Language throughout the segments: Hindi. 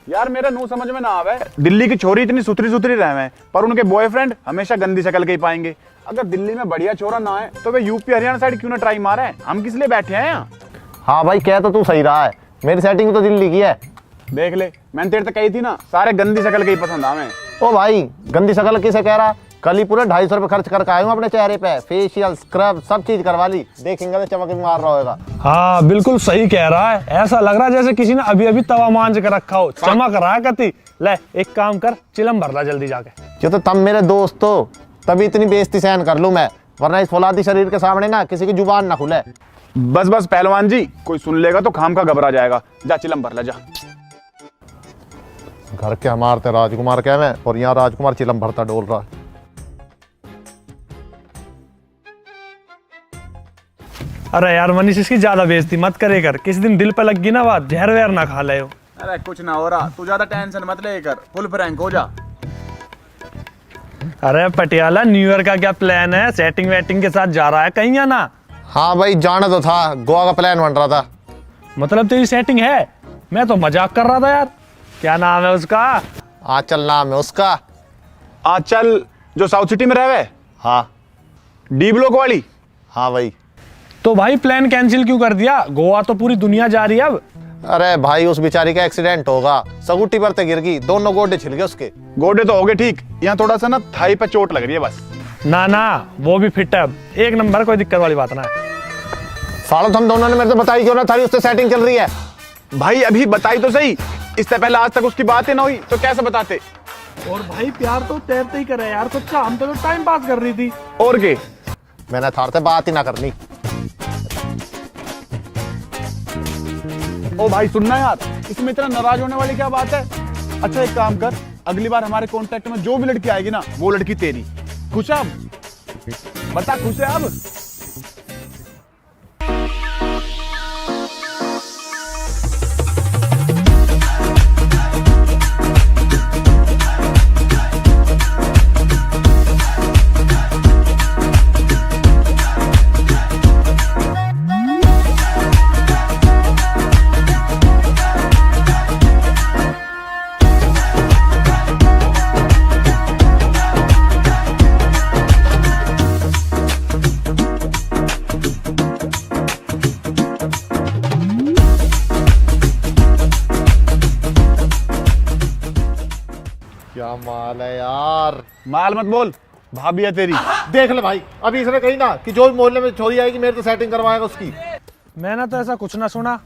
यार मेरा नू समझ में ना आवे, दिल्ली की छोरी इतनी सुथरी सुथरी रहे पर उनके बॉयफ्रेंड हमेशा गंदी शक्ल के ही पाएंगे। अगर दिल्ली में बढ़िया छोरा ना है तो वे यूपी हरियाणा साइड क्यों ना ट्राई मारे? हम किस लिए बैठे हैं यहाँ? हाँ भाई, कह तो तू सही रहा है, मेरी सेटिंग तो दिल्ली की है। देख ले, मैंने तेरे तक कही थी ना, सारे गंदी शक्ल के ही पसंद आवे। ओ भाई, गंदी शक्ल किसे कह रहा? कल ही पूरे 250 रुपए खर्च करके आया हूँ अपने चेहरे पे, फेशियल, स्क्रब सब चीज करवा ली। देखेंगे तो चमक मार रहा होगा। हाँ बिल्कुल सही कह रहा है, ऐसा लग रहा है जैसे किसी ने अभी अभी तवा मांझ कर रखा हो, चमक रहा है कति। ले एक काम कर, चिलम भर ला जल्दी जाके। जो तो तब मेरे दोस्त हो, तभी इतनी बेइज्जती सहन कर लूं मैं, वरना इस फौलादी शरीर के सामने ना किसी की जुबान ना खुले। बस बस पहलवान जी, कोई सुन लेगा तो खाम का घबरा जाएगा। जा चिलम भर ला जा। घर के हमारे राजकुमार क्या मैं, और यहाँ राजकुमार चिलम भरता डोल रहा है। अरे यार मनीष, इसकी ज्यादा बेइज्जती मत करे कर, किसी दिन दिल पे लग गई ना बात, जहर वहर ना खा ले। अरे कुछ ना हो रहा, तू ज्यादा टेंशन मत ले कर, फुल फ्रैंक हो जा। अरे पटियाला, न्यू ईयर का क्या प्लान है? सेटिंग वेटिंग के साथ जा रहा है कहीं या ना? हाँ भाई, जाना तो था, गोवा का प्लान बन रहा था। मतलब तेरी सेटिंग है? मैं तो मजाक कर रहा था यार। क्या नाम है उसका? आंचल नाम है उसका। आंचल, जो साउथ सिटी में रहे? हाँ। डी ब्लॉक वाली? हाँ भाई। तो भाई प्लान कैंसिल क्यों कर दिया? गोवा तो पूरी दुनिया जा रही है अब। अरे भाई, उस बेचारी का एक्सीडेंट होगा, सगुटी पर गिर गई, दोनों गोडे छिल गए उसके। गोडे तो हो गए ठीक, यहाँ थोड़ा सा ना थाई पे चोट लग रही है बस। ना ना, वो भी फिट है अब, एक नंबर, कोई दिक्कत वाली बात ना है। सालों तुम दोनों ने मेरे से बताई क्यों ना? थारी उससे सेटिंग चल रही है। भाई अभी बताई तो सही, इससे पहले आज तक उसकी बात ही ना हुई तो कैसे बताते? और भाई प्यार तो तैरते ही करे यार, कुछ हम तो टाइम पास कर रही थी। और के मैंने थार से बात ही ना करनी। ओ भाई सुनना यार, इसमें इतना नाराज होने वाली क्या बात है? अच्छा एक काम कर, अगली बार हमारे कांटेक्ट में जो भी लड़की आएगी ना, वो लड़की तेरी। खुश है अब? बता खुश है अब? क्या माल है यार। माल मत बोल, भाभी है तेरी। देख ले भाई, अभी इसने कही ना कि जो भी मोहल्ले में छोरी आएगी मेरे तो सेटिंग करवाएगा उसकी। मैंने तो ऐसा कुछ ना सुना,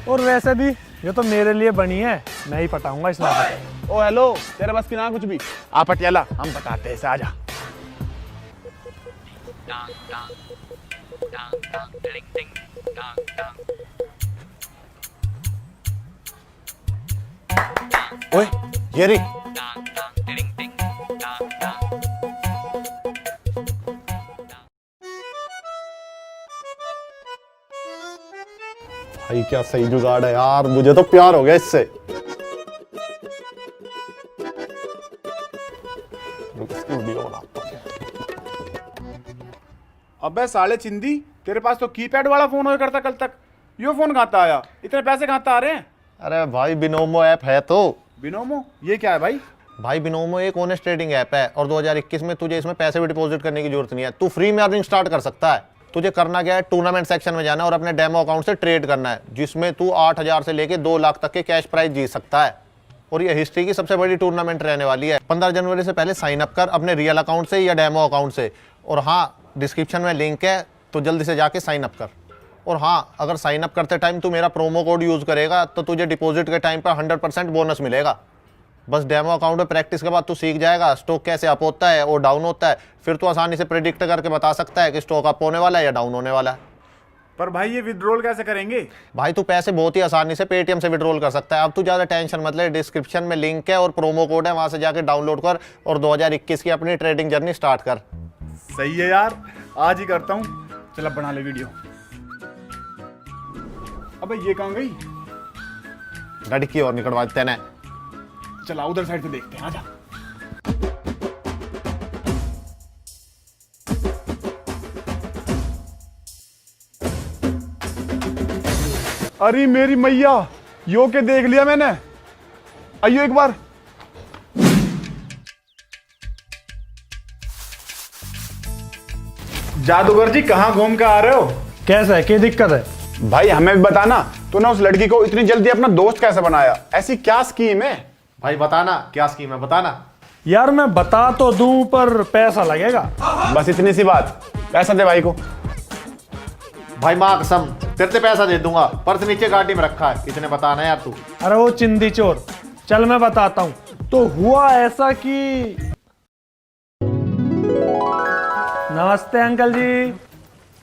और वैसे भी ये तो मेरे लिए बनी है, मैं ही पटाऊंगा इस बात। ओ हेलो, तेरे बस की ना कुछ भी। आ पटियाला, हम बताते हैं, आजा। ओए ये री, भाई क्या सही जुगाड़ है यार, मुझे तो प्यार हो गया इससे। इसकी वीडियो बनाता हूं। अबे साले चिंदी, तेरे पास तो कीपैड वाला फोन होया करता कल तक, यो फोन कहाँ आया? इतने पैसे कहाँ आ रहे हैं? अरे भाई, बिनोमो ऐप है तो। बिनोमो? ये क्या है भाई? भाई बिनोमो एक ऑनेस्ट ट्रेडिंग ऐप है, और 2021 में तुझे इसमें पैसे भी डिपॉजिट करने की जरूरत नहीं है, तू फ्री में अर्निंग स्टार्ट कर सकता है। तुझे करना क्या है, टूर्नामेंट सेक्शन में जाना और अपने डेमो अकाउंट से ट्रेड करना है, जिसमें तू 8,000 से लेके 2 लाख तक के कैश प्राइज जीत सकता है। और ये हिस्ट्री की सबसे बड़ी टूर्नामेंट रहने वाली है। 15 जनवरी से पहले साइन अप कर अपने रियल अकाउंट से या डेमो अकाउंट से। और हाँ, डिस्क्रिप्शन में लिंक है, तो जल्दी से जाके साइन अप कर। और हाँ, अगर साइन अप करते टाइम तू मेरा प्रोमो कोड यूज करेगा तो तुझे डिपॉजिट के टाइम पर 100% बोनस मिलेगा। बस डेमो अकाउंट में प्रैक्टिस के बाद तू सीख जाएगा स्टॉक कैसे अप होता है और डाउन होता है, फिर तू आसानी से प्रेडिक्ट करके बता सकता है कि स्टॉक अप होने वाला है या डाउन होने वाला है। पर भाई ये विड्रॉल कैसे करेंगे? भाई तू पैसे बहुत ही आसानी से पेटीएम से विड्रॉल कर सकता है। अब तू ज्यादा टेंशन मत ले, डिस्क्रिप्शन में लिंक है और प्रोमो कोड है, वहां से जाके डाउनलोड कर और 2021 की अपनी ट्रेडिंग जर्नी स्टार्ट कर। सही है यार, आज ही करता हूँ। चल अब बना ले वीडियो। अबे ये कहाँ गई? लड़की और निकलवा देते हैं। चला उधर साइड से देखते हैं, आजा। अरे मेरी मैया, यो के देख लिया मैंने। आइयो एक बार। जादूगर जी कहाँ घूम के आ रहे हो? कैसा है, क्या दिक्कत है? भाई हमें भी बताना, तूने उस लड़की को इतनी जल्दी अपना दोस्त कैसे बनाया? ऐसी क्या स्कीम है? भाई बताना क्या स्कीम है, बताना। यार मैं बता तो दूं पर पैसा लगेगा। बस इतनी सी बात, पैसा दे भाई को। भाई माँ कसम तेरे से पैसा दे दूंगा, पर्स नीचे गाड़ी में रखा है, इतने बताना यार तू। अरे वो चिंदी चोर, चल मैं बताता हूँ। तो हुआ ऐसा कि नमस्ते अंकल जी।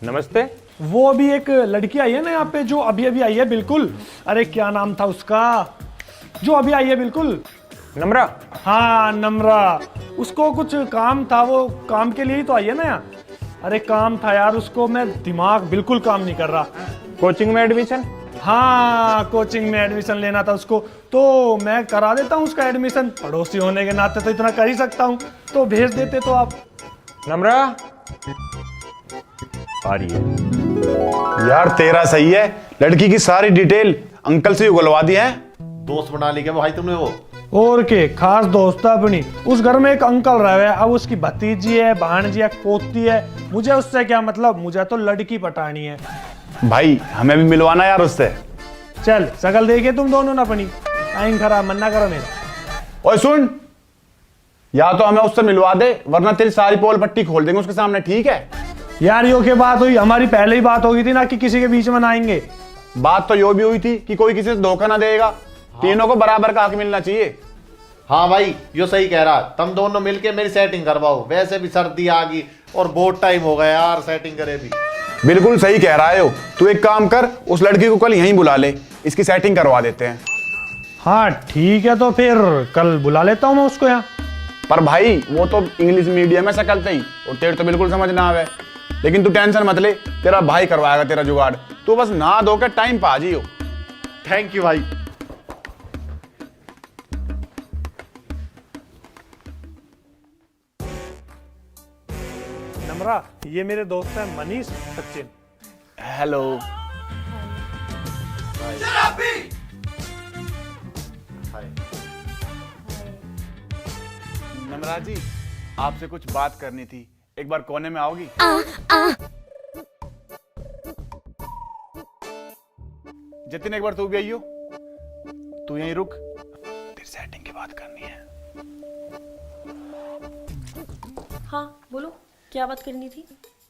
नमस्ते। वो अभी एक लड़की आई है ना यहाँ पे, जो अभी अभी आई है बिल्कुल। अरे क्या नाम था उसका, जो अभी आई है बिल्कुल? नम्रा। हाँ नम्रा। उसको कुछ काम था, वो काम के लिए ही तो आई है ना यहाँ। अरे काम था यार उसको, मैं दिमाग बिल्कुल काम नहीं कर रहा। कोचिंग में एडमिशन? हाँ कोचिंग में एडमिशन लेना था उसको, तो मैं करा देता हूँ उसका एडमिशन। पड़ोसी होने के नाते तो इतना कर ही सकता हूँ, तो भेज देते तो आप। नम्रा आ रही है। यार तेरा सही है, लड़की की सारी डिटेल अंकल से उगलवा दी है। दोस्त बना ली क्या भाई तुमने वो? और के खास दोस्त अपनी। उस घर में एक अंकल रहे, अब उसकी भतीजी है, भांजी है, पोती है। मुझे उससे क्या मतलब, मुझे तो लड़की पटानी है। भाई हमें भी मिलवाना यार उससे। चल शकल देखे तुम दोनों ना अपनी, टाइम खराब मन्ना करो मेरा। ओए सुन, या तो हमें उससे मिलवा दे, वरना तेरी सारी पोल पट्टी खोल देंगे उसके सामने, ठीक है? यार यो के बात हुई, हमारी पहले ही बात हो गई थी ना कि किसी के बीच में ना आएंगे। बात तो यो भी हुई थी कि कोई किसी से धोखा ना देगा। तीनों को बराबर का हक मिलना चाहिए। हाँ भाई यो सही कह रहा, तुम दोनों मिलके मेरी सेटिंग करवाओ। वैसे भी सर्दी आ गई और बहुत टाइम हो गया यार सेटिंग करे भी। बिल्कुल सही कह रहा है हो। तू एक काम कर, उस लड़की को कल यहीं बुला ले, इसकी सेटिंग करवा देते हैं। हाँ ठीक है, तो फिर कल बुला लेता हूँ मैं उसको यहाँ। पर भाई वो तो इंग्लिश मीडियम में सकलते ही, और तेरे तो बिल्कुल समझ ना आवे। लेकिन तू टेंशन मत ले, तेरा भाई करवाएगा तेरा जुगाड़। तू बस नहा धो के टाइम पा जियो। थैंक यू भाई। नम्रा, ये मेरे दोस्त हैं मनीष, सचिन। हेलो। नम्रा जी, आपसे कुछ बात करनी थी, एक बार कोने में आओगी? जतिन एक बार तू भी आइयो। तू यहीं रुक, तेरी सेटिंग की बात करनी है। हाँ बोलो, क्या बात करनी थी?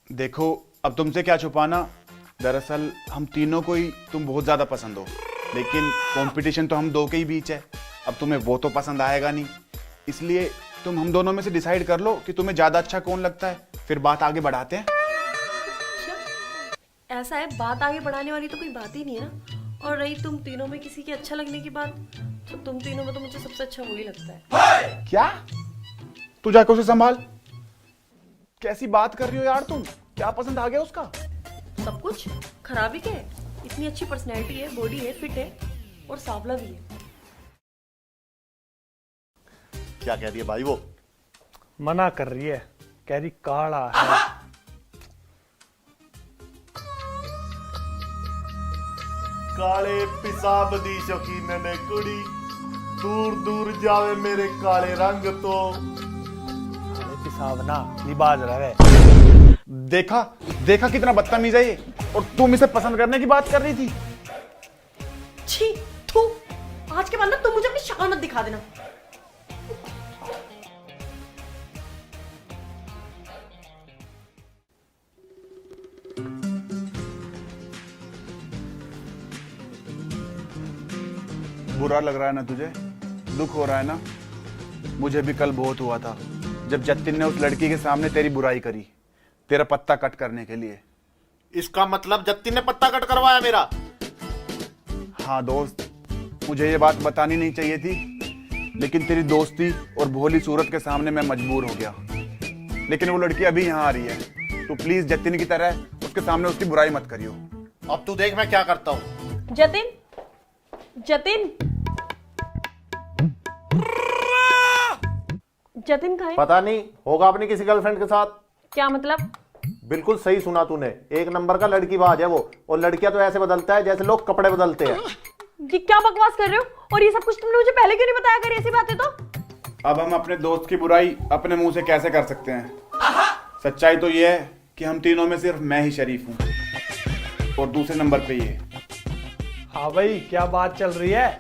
देखो अब तुमसे क्या छुपाना, दरअसल हम तीनों को ही तुम बहुत ज्यादा पसंद हो, लेकिन कंपटीशन तो हम दो के ही बीच है। अब तुम्हें वो तो पसंद आएगा नहीं, इसलिए तुम हम दोनों में से डिसाइड कर लो कि तुम्हें ज्यादा अच्छा कौन लगता है, फिर बात आगे बढ़ाते हैं। अच्छा ऐसा है, बात आगे बढ़ाने वाली तो कोई बात ही नहीं है ना। और रही तुम तीनों में किसी के अच्छा लगने की बात, तो तुम तीनों में तो मुझे सबसे अच्छा वही लगता है। क्या? तू जाकर उसे संभाल। कैसी बात कर रही हो यार तुम? क्या पसंद आ गया उसका? सब कुछ खराबी क्या है? इतनी अच्छी पर्सनैलिटी है, बॉडी है, फिट है और सांवला भी है। क्या कह रही है भाई वो? मना कर रही है, कह रही काला है। काले पिसाब दी शौकीन ने कुड़ी, दूर दूर जावे मेरे काले रंग तो। पिसाब ना, लिबाज रहे। देखा देखा कितना बदतमीज है ये, और तुम इसे पसंद करने की बात कर रही थी। छी थू, आज के बाद ना तुम मुझे अपनी शक्ल मत दिखा देना। बुरा लग रहा है ना तुझे? दुख हो रहा है ना? मुझे भी कल बहुत हुआ था जब जतिन ने उस लड़की के सामने तेरी बुराई करी, तेरा पत्ता कट करने के लिए। इसका मतलब जतिन ने पत्ता कट करवाया मेरा? हाँ दोस्त, मुझे ये बात बतानी नहीं चाहिए थी, लेकिन तेरी दोस्ती और भोली सूरत के सामने मैं मजबूर हो गया। लेकिन वो लड़की अभी यहाँ आ रही है, तो प्लीज जतिन की तरह उसके सामने उसकी बुराई मत करियो। अब तू देख मैं क्या करता हूँ। जतिन, जतिन, जतिन कहाँ है? पता नहीं, होगा अपनी किसी गर्लफ्रेंड के साथ। क्या मतलब? बिल्कुल सही सुना तूने, एक नंबर का लड़की बाज है वो। और लड़कियां तो ऐसे बदलता है जैसे लोग कपड़े बदलते हैं। ये क्या बकवास कर रहे हो? और ये सब कुछ तुमने मुझे पहले क्यों नहीं बताया? अगर ऐसी बात है तो अब हम अपने दोस्त की बुराई अपने मुंह से कैसे कर सकते हैं? सच्चाई तो ये है कि हम तीनों में सिर्फ मैं ही शरीफ हूँ और दूसरे नंबर पे ये। हाँ भाई, क्या बात चल रही है?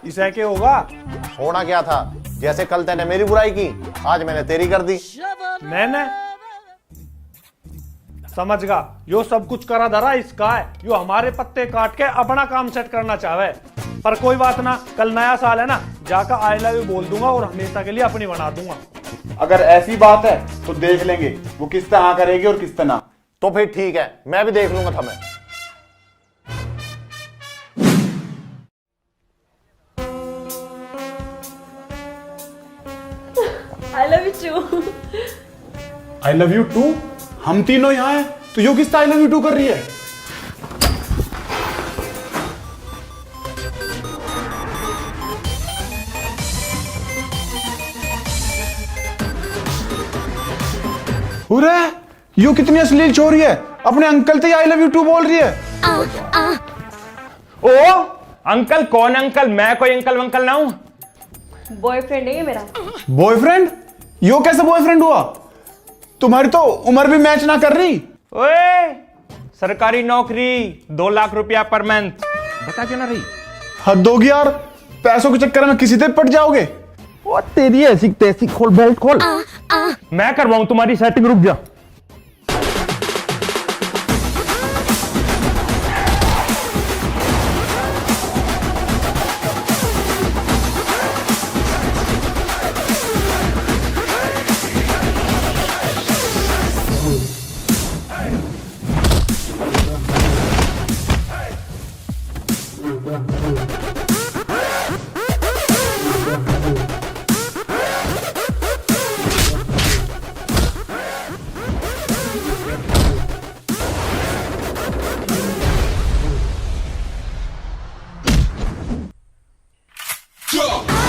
इसे क्या होगा? होना क्या था? जैसे कल तैने मेरी बुराई की, आज मैंने तेरी कर दी। मैंने समझ गा, यो सब कुछ करा धरा इसका है। यो हमारे पत्ते काट के अपना काम सेट करना चाहे। पर कोई बात ना, कल नया साल है ना, जाकर आई लव यू बोल दूंगा और हमेशा के लिए अपनी बना दूंगा। अगर ऐसी बात है तो देख लेंगे वो किस तरह करेगी और किस तरह। तो फिर ठीक है, मैं भी देख लूंगा तुम्हें। I love you too. I love you too? हम तीनों यहाँ हैं तो यो किस आई लव यू टू कर रही है? अरे यो कितनी अश्लील चोरी है, अपने अंकल से आई लव यू टू बोल रही है। ओ अंकल? कौन अंकल? मैं कोई अंकल वंकल ना हूं। बॉयफ्रेंड है ये मेरा। बॉयफ्रेंड? यो कैसे बॉयफ्रेंड हुआ? तुम्हारी तो उम्र भी मैच ना कर रही। ओए, सरकारी नौकरी, 2 लाख रुपया पर मंथ, बता क्यों ना रही? हद होगी यार, पैसों के चक्कर में किसी से पट जाओगे। ओ तेरी ऐसी तैसी, खोल बेल्ट खोल। मैं करवाऊं तुम्हारी सेटिंग, रुक जा। Go!